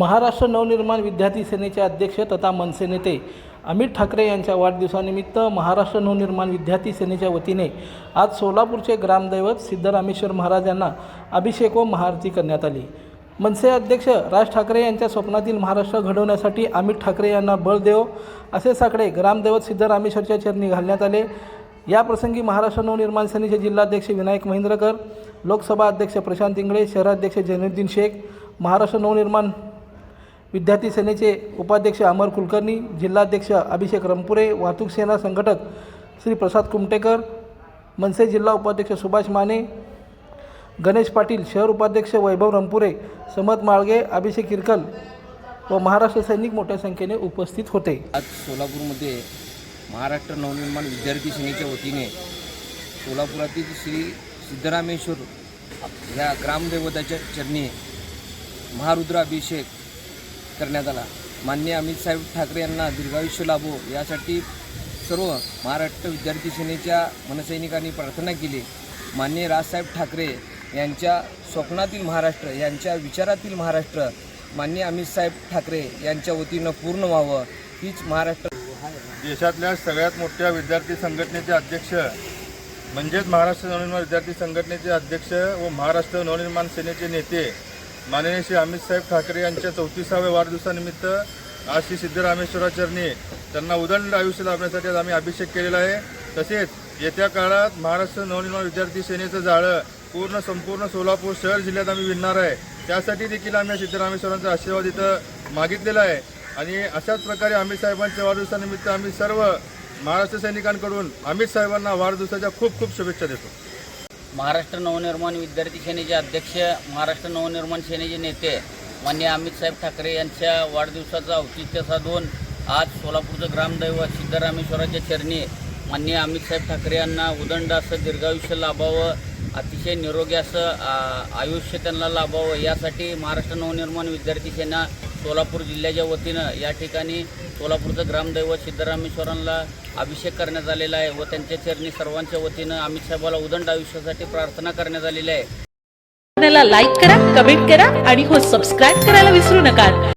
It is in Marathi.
महाराष्ट्र नवनिर्माण विद्यार्थी सेनेचे अध्यक्ष तथा मनसे नेते अमित ठाकरे यांच्या वाढदिवसानिमित्त महाराष्ट्र नवनिर्माण विद्यार्थी सेनेच्या वतीने आज सोलापूरचे ग्रामदैवत सिद्धरामेश्वर महाराज यांना अभिषेक व महाआरती करण्यात आली। मनसे अध्यक्ष राज ठाकरे यांच्या स्वप्नातील महाराष्ट्र घडवण्यासाठी अमित ठाकरे यांना बळ देव असे साकडे ग्रामदैवत सिद्धरामेश्वरच्या चरणी घालण्यात आले। या प्रसंगी महाराष्ट्र नवनिर्माण सेनेचे जिल्हाध्यक्ष विनायक महेंद्रकर, लोकसभा अध्यक्ष प्रशांत इंगळे, शहराध्यक्ष जैनुद्दीन शेख, महाराष्ट्र नवनिर्माण विद्यार्थी सेनेचे उपाध्यक्ष अमर कुलकर्णी, जिल्हाध्यक्ष अभिषेक रंपुरे, वाहतूक सेना संघटक श्री प्रसाद कुमटेकर, मनसे जिल्हा उपाध्यक्ष सुभाष माने, गणेश पाटील, शहर उपाध्यक्ष वैभव रंपुरे, समत माळगे, अभिषेक किरकल व महाराष्ट्र सैनिक मोठ्या संख्येने उपस्थित होते। आज सोलापूरमध्ये महाराष्ट्र नवनिर्माण विद्यार्थी सेनेच्या वतीने सोलापुरातील श्री सिद्धरामेश्वर ह्या ग्रामदेवताच्या चरणी महारुद्राभिषेक करण्यात आला। माननीय अमित साहेब ठाकरे यांना दीर्घायुष्य लाभो यासाठी सर्व महाराष्ट्र विद्यार्थी सेनेच्या मनसैनिकांनी प्रार्थना केली। माननीय राजसाहेब ठाकरे यांच्या स्वप्नातील महाराष्ट्र, यांच्या विचारातील महाराष्ट्र माननीय अमित साहेब ठाकरे यांच्या वतीनं पूर्ण व्हावं हीच महाराष्ट्र देशातल्या सगळ्यात मोठ्या विद्यार्थी संघटनेचे अध्यक्ष म्हणजेच महाराष्ट्र नवनिर्माण विद्यार्थी संघटनेचे अध्यक्ष व महाराष्ट्र नवनिर्माण सेनेचे नेते माननीय श्री अमित साहेब ठाकरे यांच्या 34व्या वाढदिवसानिमित्त आज श्री सिद्धरामेश्वराचरणी त्यांना उदंड आयुष्य लाभण्यासाठी आज आम्ही अभिषेक केलेला आहे। तसेच येत्या काळात महाराष्ट्र नवनिर्माण विद्यार्थी सेनेचं जाळं संपूर्ण सोलापूर शहर जिल्ह्यात आम्ही विणणार आहे। त्यासाठी देखील आम्ही सिद्धरामेश्वरांचा आशीर्वाद इथं मागितलेला आहे आणि अशाच प्रकारे अमित साहेबांच्या वाढदिवसानिमित्त आम्ही सर्व महाराष्ट्र सैनिकांकडून अमित साहेबांना वाढदिवसाच्या खूप खूप शुभेच्छा देतो। महाराष्ट्र नवनिर्माण विद्यार्थी सेनेचे अध्यक्ष, महाराष्ट्र नवनिर्माण सेनेचे नेते माननीय अमित साहेब ठाकरे यांच्या वाढदिवसाचं औचित्य साधून आज सोलापूरचं ग्रामदैवत सिद्धरामेश्वराच्या चरणी माननीय अमित साहेब ठाकरे यांना उदंड असं दीर्घायुष्य लाभावं, अतिशय निरोगी असं आयुष्य त्यांना लाभावं यासाठी महाराष्ट्र नवनिर्माण विद्यार्थी सेना सोलापूर जिल्ह्याच्या वतीनं या ठिकाणी सोलापूरचं ग्रामदैवत सिद्धरामेश्वरांना अभिषेक करण्यात आलेला आहे व त्यांच्या चरणी सर्वांच्या वतीनं अमित साहेबाला उदंड आयुष्यासाठी प्रार्थना करण्यात आलेली आहे। लाईक करा, कमेंट करा आणि सबस्क्राईब करायला विसरू नका।